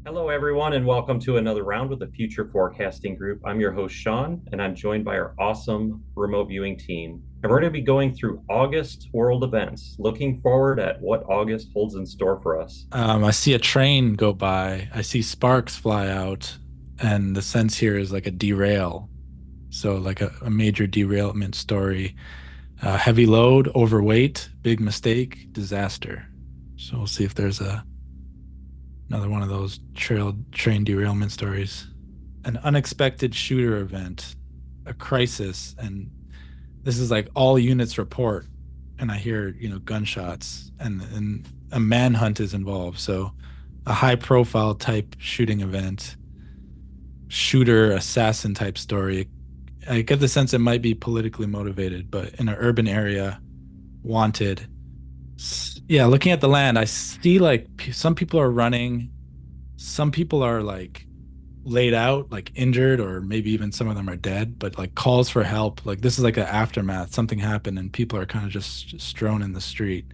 Hello, everyone, and welcome to another round with the Future Forecasting Group. I'm your host, Sean, and I'm joined by our awesome remote viewing team. And we're going to be going through August world events, looking forward at what August holds in store for us. I see a train go by. I see sparks fly out, and the sense here is like a derail. So, like a major derailment story. Heavy load, overweight, big mistake, disaster. So, we'll see if there's another one of those train derailment stories. An unexpected shooter event, a crisis, and this is like all units report, and I hear gunshots, and a manhunt is involved. So a high profile type shooting event, shooter assassin type story. I get the sense it might be politically motivated, but in an urban area, wanted. Yeah, looking at the land, I see like some people are running, some people are like laid out, like injured, or maybe even some of them are dead, but like calls for help. Like this is like an aftermath. Something happened and people are kind of just strewn in the street.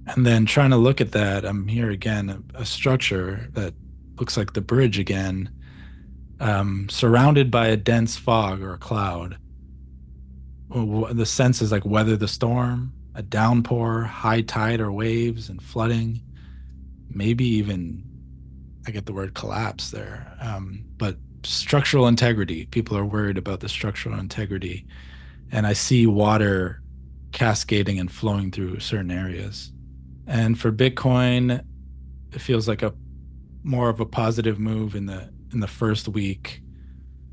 And then trying to look at that, I'm here again, a structure that looks like the bridge again, surrounded by a dense fog or a cloud. The sense is like weather the storm, a downpour, high tide or waves and flooding, maybe even I get the word collapse there. But structural integrity, people are worried about the structural integrity. And I see water cascading and flowing through certain areas. And for Bitcoin, it feels like a more of a positive move in the first week,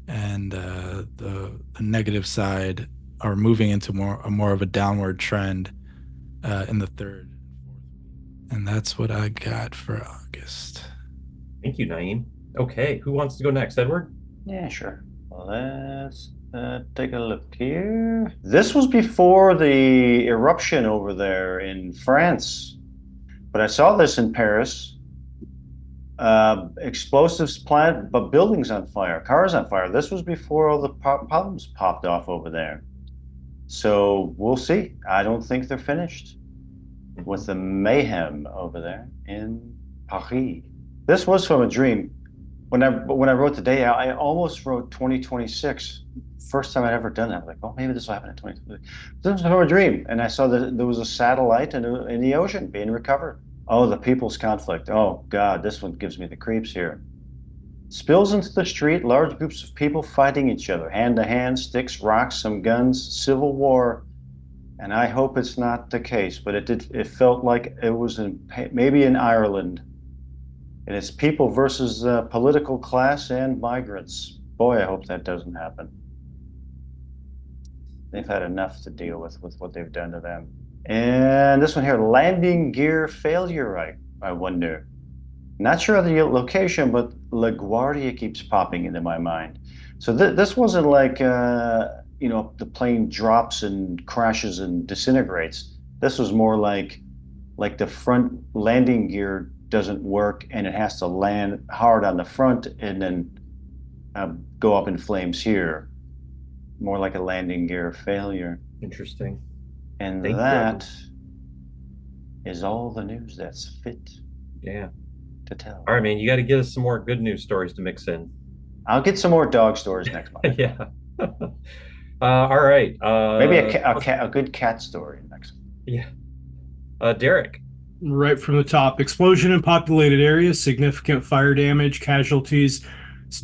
and the negative side are moving into more of a downward trend in the third. And that's what I got for August. Thank you, Naeem. Okay, who wants to go next? Edward? Yeah, sure. Let's take a look here. This was before the eruption over there in France, but I saw this in Paris. Explosives plant, but buildings on fire, cars on fire. This was before all the problems popped off over there. So we'll see. I don't think they're finished with the mayhem over there in Paris. This was from a dream. When I wrote today, I almost wrote 2026. First time I'd ever done that. I was like, oh, maybe this will happen in 2026. This was from a dream, and I saw that there was a satellite in the ocean being recovered. Oh, the people's conflict. Oh God, this one gives me the creeps here. Spills into the street, large groups of people fighting each other, hand to hand, sticks, rocks, some guns, civil war. And I hope it's not the case, but it felt like it was maybe in Ireland. And it's people versus political class and migrants. Boy, I hope that doesn't happen. They've had enough to deal with what they've done to them. And this one here, landing gear failure, I wonder. Not sure of the location, but LaGuardia keeps popping into my mind. So this wasn't like, the plane drops and crashes and disintegrates. This was more like the front landing gear doesn't work and it has to land hard on the front and then go up in flames here. More like a landing gear failure. Interesting. And Thank you, that Edward. is all the news that's fit Yeah. to tell. All right, man, you got to get us some more good news stories to mix in. I'll get some more dog stories next month. Yeah. All right. Maybe a good cat story next month. Yeah. Derek. Right from the top. Explosion in populated areas, significant fire damage, casualties.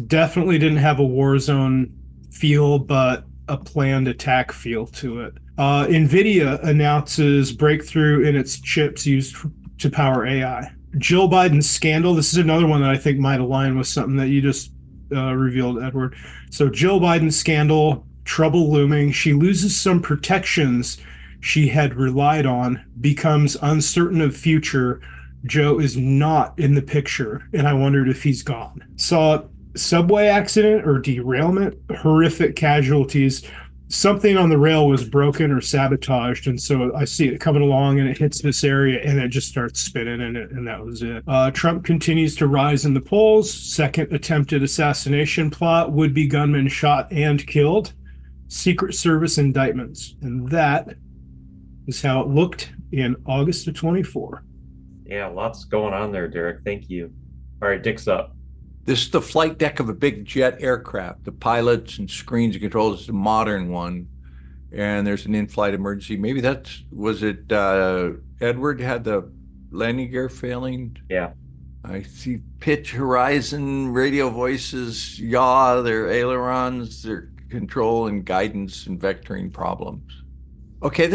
Definitely didn't have a war zone feel, but a planned attack feel to it. NVIDIA announces breakthrough in its chips used to power AI. Jill Biden's scandal. This is another one that I think might align with something that you just revealed, Edward. So Jill Biden's scandal, trouble looming. She loses some protections she had relied on, becomes uncertain of future. Joe is not in the picture, and I wondered if he's gone. Saw subway accident or derailment, horrific casualties. Something on the rail was broken or sabotaged, and so I see it coming along, and it hits this area, and it just starts spinning, and that was it. Trump continues to rise in the polls. Second attempted assassination plot, would-be gunman shot and killed. Secret Service indictments, and that is how it looked in August of 24. Yeah, lots going on there, Derek. Thank you. All right, Dick's up. This is the flight deck of a big jet aircraft. The pilots and screens and controls is a modern one. And there's an in-flight emergency. Maybe was it Edward had the landing gear failing? Yeah. I see pitch, horizon, radio voices, yaw, their ailerons, their control and guidance and vectoring problems. Okay,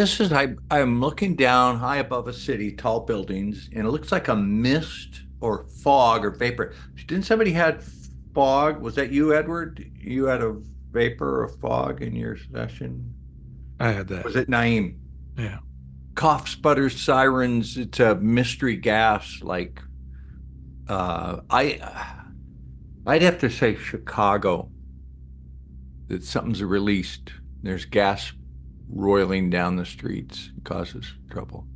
I'm looking down high above a city, tall buildings, and it looks like a mist or fog or vapor. Didn't somebody had fog? Was that you, Edward? You had a vapor or fog in your session? I had that. Was it Nyiam? Yeah. Cough, sputters, sirens. It's a mystery gas. Like, I'd have to say Chicago. That something's released. There's gas roiling down the streets. It causes trouble.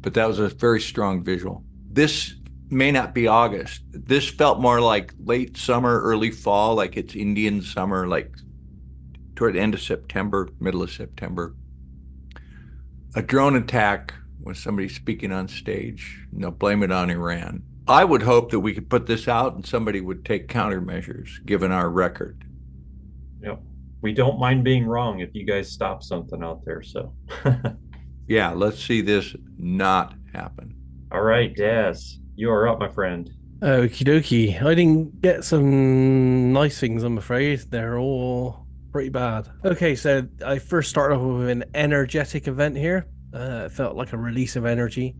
But that was a very strong visual. This may not be August. This felt more like late summer, early fall, like it's Indian summer, like toward the end of September, middle of September. A drone attack when somebody's speaking on stage, blame it on Iran. I would hope that we could put this out and somebody would take countermeasures given our record. Yep. We don't mind being wrong if you guys stop something out there. So, yeah, let's see this not happen. All right, Daz, you are up, my friend. Okie dokie. I didn't get some nice things, I'm afraid. They're all pretty bad. Okay, so I first started off with an energetic event here. It felt like a release of energy.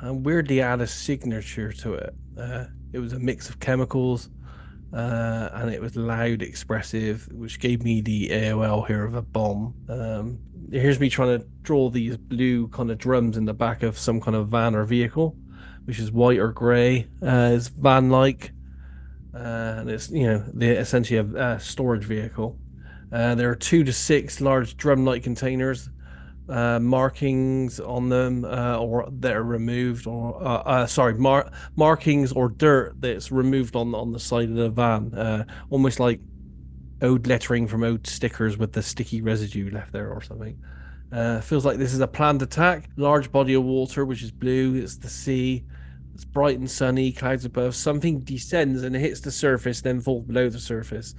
Weirdly, I had a signature to it. It was a mix of chemicals, and it was loud, expressive, which gave me the AOL here of a bomb. Here's me trying to draw these blue kind of drums in the back of some kind of van or vehicle, which is white or grey. It's van-like, and it's essentially a storage vehicle. There are 2 to 6 large drum-like containers, markings on them, or that are removed, or markings or dirt that's removed on the side of the van, almost like old lettering from old stickers with the sticky residue left there or something. Feels like this is a planned attack. Large body of water, which is blue. It's the sea. It's bright and sunny, clouds above. Something descends and hits the surface, then falls below the surface.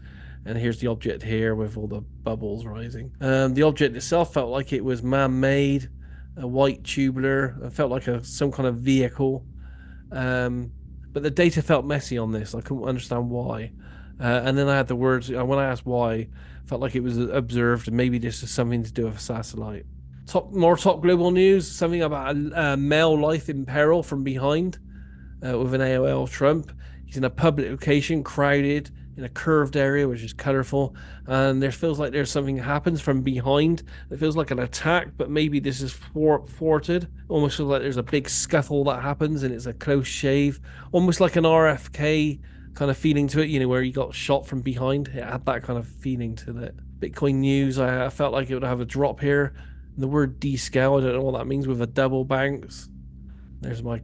And here's the object here with all the bubbles rising. The object itself felt like it was man-made, a white tubular. It felt like some kind of vehicle. But the data felt messy on this. I couldn't understand why. And then I had the words, when I asked why, felt like it was observed. Maybe this is something to do with a satellite. More top global news, something about a male life in peril from behind with an AOL Trump. He's in a public location, crowded, in a curved area, which is colorful, and there feels like there's something happens from behind. It feels like an attack, but maybe this is thwarted. Almost feels like there's a big scuffle that happens, and it's a close shave, almost like an RFK kind of feeling to it, where you got shot from behind. It had that kind of feeling to it. Bitcoin news, I felt like it would have a drop here. The word descale, I don't know what that means with a double banks. There's my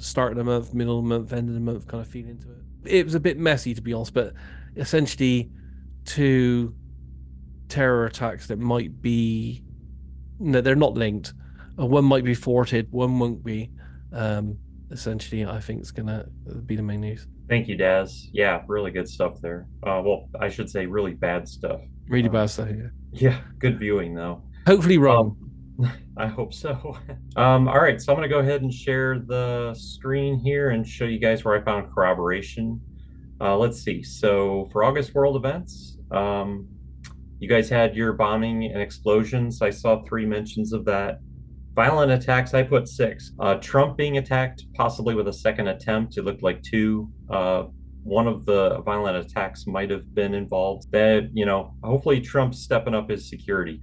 start of the month, middle of the month, end of the month kind of feeling to it. It was a bit messy, to be honest, but essentially 2 terror attacks that might be... No, they're not linked. One might be thwarted, one won't be. Essentially, I think it's going to be the main news. Thank you, Daz. Yeah, really good stuff there. Well, I should say really bad stuff. Really bad stuff, yeah. Yeah, good viewing, though. Hopefully wrong. I hope so. All right, so I'm going to go ahead and share the screen here and show you guys where I found corroboration. Let's see. So for August World Events, you guys had your bombing and explosions. I saw 3 mentions of that. Violent attacks, I put 6. Trump being attacked, possibly with a second attempt. It looked like 2. One of the violent attacks might have been involved. That, hopefully Trump's stepping up his security.